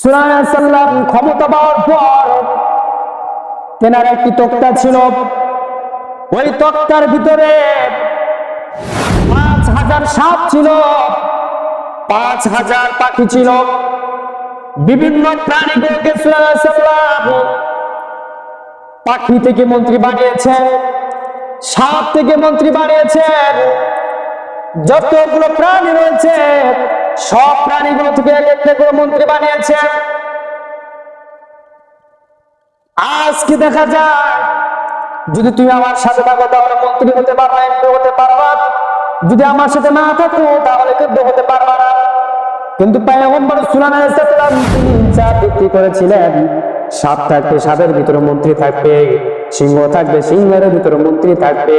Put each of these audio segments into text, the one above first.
সুলাইমান আলাইহিস সালাম ক্ষমতা পাওয়ার পর তেনার একটি তক্তা ছিল। ওই তক্তার ভিতরে 5000 সাপ ছিল, 5000 পাখি ছিল। বিভিন্ন প্রাণীগুলোকে সুলাইমান আলাইহিস সালাম পাখি থেকে মন্ত্রী বানিয়েছেন, সাপ থেকে মন্ত্রী বানিয়েছেন। যতগুলো প্রাণী রয়েছে সব প্রাণীগুলো থেকে এক একটা করে মন্ত্রী বানিয়েছেন। আজকে দেখা যায় যদি তুমি আমার সাথে থাকো তাহলে মন্ত্রী হতে পারবা, এমপি হতে পারবা। যদি আমার সাথে না থাকো তাহলে কেউ হতে পারবা না। কিন্তু পয়গম্বর সুলাইমান আলাইহিস সালাম তিনি ইচ্ছা ব্যক্তি করেছিলেন, সাপ থাকবে সাপের ভিতরে মন্ত্রী থাকবে, সিংহ থাকবে সিংহের ভিতরে মন্ত্রী থাকবে।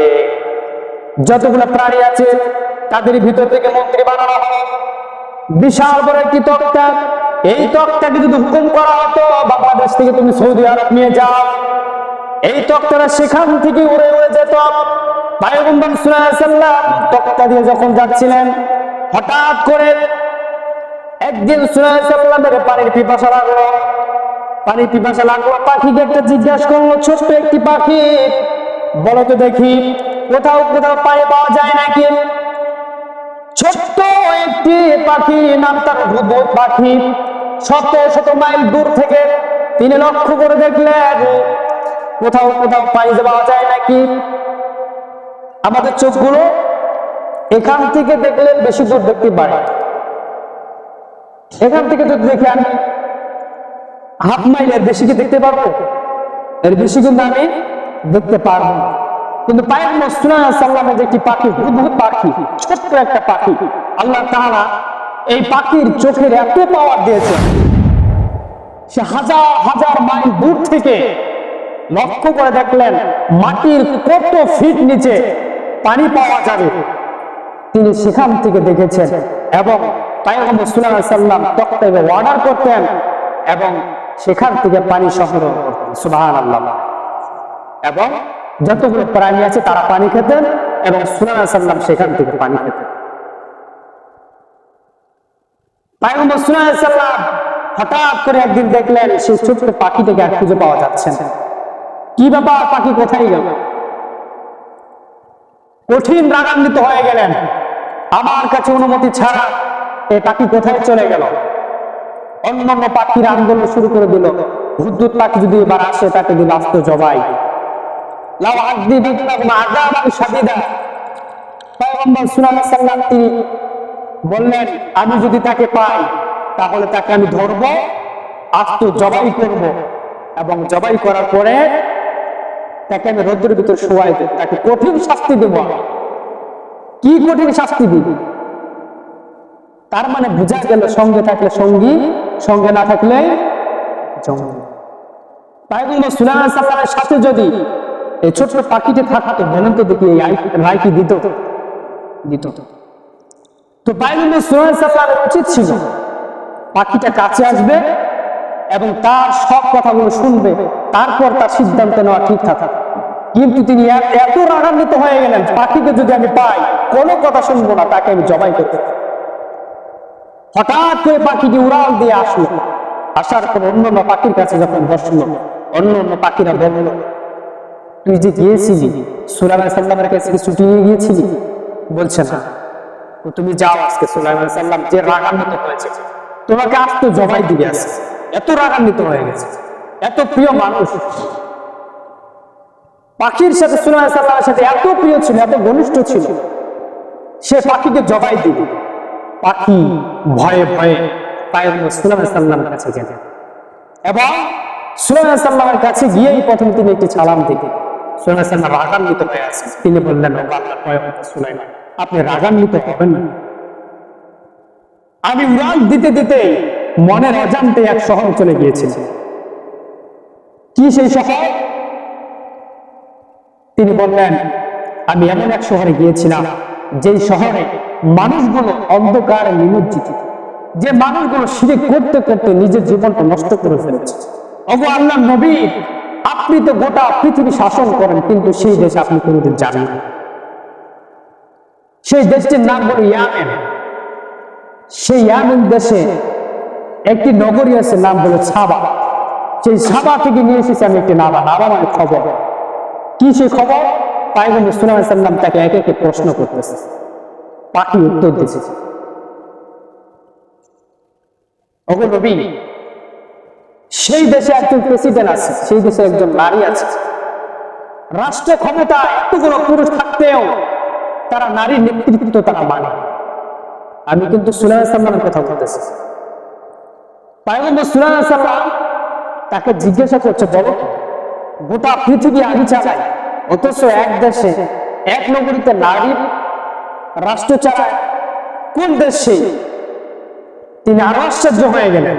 যতগুলো প্রাণী আছে তাদের ভিতর থেকে মন্ত্রী বানানো হবে। বিশাল বড় একটি তক্তা, এই তক্তাকে যদি হুকুম করা হতো বাংলাদেশ থেকে তুমি সৌদি আরব নিয়ে যাও, এই তক্তাটা সেখান থেকে উড়ে উড়ে যেত। পয়গম্বর সুলাইমান আলাইহিস সালাম তক্তা দিয়ে যখন যাচ্ছিলেন, হঠাৎ করে একদিন সুলাইমান আলাইহিস সালামের পানির পিপাসা লাগলো। পানির পিপাসা লাগলো, পাখিকে একটা জিজ্ঞাসা করলো, ছোট্ট একটি পাখি, বলো তো দেখি কোথাও কোথাও পানি পাওয়া যায় নাকি? ছোট্ট একটি পাখি, নাম তার হুদহুদ পাখি, শত শত মাইল দূর থেকে তিনি লক্ষ্য করে দেখলেন কোথাও কোথাও পানি পাওয়া যায় নাকি। আমাদের চোখগুলো এখান থেকে দেখলে বেশি দূর দেখতে পারে, এখান থেকে যদি দেখি আমি হাফ মাইলের বেশি কি দেখতে পারবো? এর বেশি কিন্তু আমি দেখতে পারবো না। কিন্তু পয়গম্বর সুলাইমান আলাইহিস সালামের যে একটি পাখি, হুদহুদ পাখি, ছোট্ট একটা পাখি, আল্লাহ তাআলা এই পাখির চোখের এত পাওয়ার দিয়েছে, সে হাজার হাজার মাইল দূর থেকে লক্ষ্য করে দেখলেন মাটির কত ফিট নিচে পানি পাওয়া যাবে, তিনি সেখান থেকে দেখেছেন। এবং পয়গম্বর সুলাইমান আলাইহিস সালাম তক্তায় অর্ডার করতেন এবং সেখান থেকে পানি সংগ্রহ করতেন। সুবহানাল্লাহ। এবং যতগুলো প্রাণী আছে তারা পানি খেতেন এবং সুলাইমান আলাইহিস সালাম সেখান থেকে পানি খেতেন। পয়গম্বর সুলাইমান আলাইহিস সালাম হঠাৎ করে একদিন দেখলেন সেই ছোট্ট পাখিটাকে আর খুঁজে পাওয়া যাচ্ছে না। কি ব্যাপার, পাখি কোথায় গেল? কঠিন রাগান্বিত হয়ে গেলেন, আমার কাছে অনুমতি ছাড়া এই পাখি কোথায় চলে গেল? অন্যান্য পাখিরা আন্দোলন শুরু করে দিল, হুদহুদ পাখি যদি এবার আসে তাকে দিল আস্ত জবাই। পয়গম্বর সুলাইমান আলাইহিস সালাম তিনি বললেন, আমি যদি তাকে পাই তাহলে তাকে আমি ধরবো, আস্ত জবাই করব, এবং জবাই করার পরে তাকে আমি রোদ্রের ভিতর শোয়াই দেব, তাকে কঠিন শাস্তি দেব। কি কঠিন শাস্তি দিব? তার মানে বোঝা গেল সঙ্গে থাকলে সঙ্গী, সঙ্গে না থাকলে জঙ্গি। পয়গম্বর সুলাইমান আলাইহিস সালামের সাথে যদি এই ছোট্ট পাখিটা থাকতো, বলেন তো দেখি এই রায় কি দিত? দিত। তো পয়গম্বর সুলাইমান আলাইহিস সালামের উচিত ছিল পাখিটা কাছে আসবে এবং তার সব কথাগুলো শুনবে, তারপর তার সিদ্ধান্ত নেওয়া ঠিক থাকে। কিন্তু তিনি এত রাগান্বিত হয়ে গেলেন, পাখিকে যদি আমি পাই কোনো কথা শুনবো না, তাকে আমি জবাই করতে। হঠাৎ করে পাখিটি উড়াল দিয়ে আসলো, আসার পর অন্যান্য পাখির কাছে যখন বসলো, অন্যান্য পাখিরা বলল, তুই যে গিয়েছিলি সুলাইমান আলাইহিস সালামের কাছে কি ছুটি নিয়ে গিয়েছিলি? বলছে না। তুমি যাও, আজকে সুলাইমান আলাইহিস সালাম যে রাগান্বিত হয়েছে তোমাকে আস্ত জবাই দিবে। আজকে এত রাগান্বিত হয়ে গেছে, এত প্রিয় মানুষ, পাখির সাথে সুলাইমান আলাইহিস সালামের সাথে এত প্রিয় ছিল, এত ঘনিষ্ঠ ছিল, সে পাখিকে জবাই দিবে। পাখি ভয়ে ভয়ে পয়গম্বর সুলাইমান আলাইহিস সালামের কাছে গেল এবং সুলাইমান আলাইহিস সালামের কাছে গিয়েই প্রথম তিনি একটি সালাম দিলেন। সুলাইমান আলাইহিস সালাম রাগান্বিত হয়ে আছে, তিনি বললেন, ও আল্লাহর পয়গম্বর সুলাইমান, আপনি রাগান্বিত হবেন না। আমি উড়াল দিতে দিতে মনের অজান্তে এক শহর চলে গিয়েছিলাম। কি সেই শহর? তিনি বললেন, আমি এমন এক শহরে গিয়েছিলাম যেই শহরে মানুষগুলো অন্ধকারে নিমজ্জিত, যে মানুষগুলো শিরক করতে করতে নিজের জীবনটা নষ্ট করে ফেলেছে। ওগো আল্লাহর নবী, আপনি তো গোটা পৃথিবী শাসন করেন, কিন্তু সেই দেশে আপনি কোনোদিন যাবেন না। সেই দেশটির নাম হলো ইয়ামেন। সেই ইয়ামেন দেশে একটি নগরী আছে, নাম হলো সাবা। সেই সাবা থেকে নিয়ে এসেছি আমি একটি নাবা। নাবা মানে খবর। কি সেই খবর? পয়গম্বর সাল্লাল্লাহু আলাইহি ওয়াসাল্লাম তাকে একে একে প্রশ্ন করতেছে, পাখি উত্তর দিচ্ছে। ওগো নবী, সেই দেশে একজন প্রেসিডেন্ট আছে, সেই দেশে একজন নারী আছে, রাষ্ট্র ক্ষমতা এতগুলো পুরুষ থাকতেও তারা নারীর নেতৃত্ব তারা মানে। আমি কিন্তু সুলাইমান আলাইহিস সালামের কথা বলতেছি। পয়গম্বর সুলাইমান আলাইহিস সালাম তাকে জিজ্ঞাসা করছে, বলো গোটা পৃথিবী আমি চালাই, অথচ এক দেশে এক নগরীতে নারীর রাষ্ট্র চালায়, কোন দেশ সেই? তিনি আরো আশ্চর্য হয়ে গেলেন।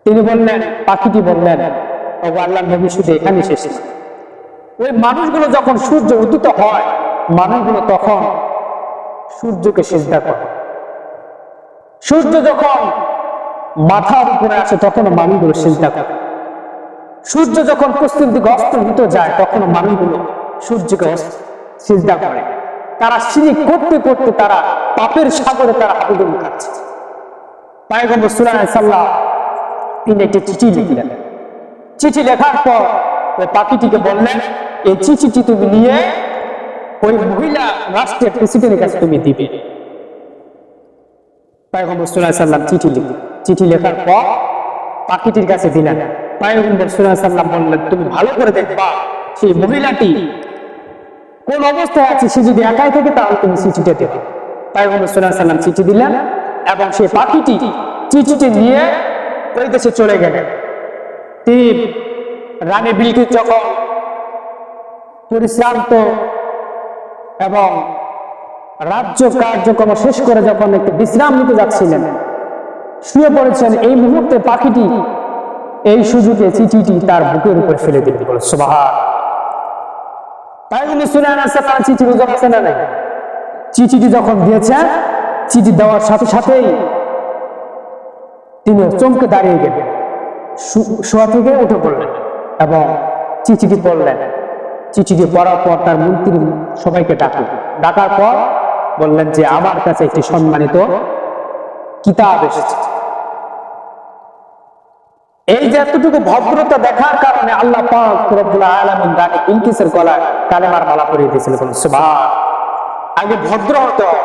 তিনি বললেন, পাখিটি বললেন, ও আল্লাহর নবী, শুধু এখানে শেষ না। ওই মানুষগুলো যখন সূর্য উদিত হয়, মানুষগুলো তখন সূর্যকে সিজদা করে। সূর্য যখন মাথার উপরে আসে তখন মানুষগুলো সিজদা করে। সূর্য যখন পশ্চিম দিকে অস্তমিত যায় তখন মানুষগুলো সূর্যকে সিজদা করে। তারা শিরক করতে করতে তারা পাপের সাগরে তারা হাবুডুবু খাচ্ছে। পয়গম্বর সাল্লাল্লাহু আলাইহি ওয়াসাল্লাম তিনি একটি চিঠি লিখলেন। চিঠি লেখার পর ওই পাখিটিকে বললেন, এই চিঠিটি তুমি নিয়ে ওই মহিলা রাষ্ট্রের প্রেসিডেন্টের কাছে তুমি দিবে। পয়গম্বর সাল্লাল্লাহু আলাইহি ওয়াসাল্লাম চিঠি লেখার পর পাখিটির কাছে দিলেন। পয়গম্বর সাল্লাল্লাহু আলাইহি ওয়াসাল্লাম বললেন, তুমি ভালো করে দেখবা সেই মহিলাটি কোন অবস্থায় আছে। সে যদি একাই থাকে তাহলে তুমি চিঠিটা দেবে। পয়গম্বর সাল্লাল্লাহু আলাইহি ওয়াসাল্লাম চিঠি দিলেন এবং সেই পাখিটি চিঠিটি নিয়ে ওই দেশে চলে গেলেন। তিনি রানী বিলকিস যখন পরিশ্রান্ত এবং রাজ্য কার্যক্রম শেষ করে যখন একটু বিশ্রাম নিতে যাচ্ছিলেন, শুয়ে পড়েছেন, এই মুহূর্তে পাখিটি এই সুযোগে চিঠিটি তার বুকের উপর ফেলে দিল। সুবহান। পয়গম্বর সাল্লাল্লাহু আলাইহি ওয়াসাল্লাম চিঠি বুঝে আছে না নাই? চিঠিটি যখন দিয়েছে, চিঠি দেওয়ার সাথে সাথেই তিনি চমকে দাঁড়িয়ে গেলেন, শোয়া থেকে উঠে পড়লেন এবং চিঠিটি পড়লেন। চিঠিটি পড়ার পর তার মন্ত্রী সবাইকে ডাকার পর বললেন যে আমার কাছে একটি সম্মানিত কিতাব এসেছে। এই যে এতটুকু ভদ্রতা দেখার কারণে আল্লাহ পাক রব্বুল আলামিন রানী বিলকিসের গলায় কালেমার মালা পরিয়ে দিয়েছিলেন। সুবহান। আগে ভদ্র হতে হয়,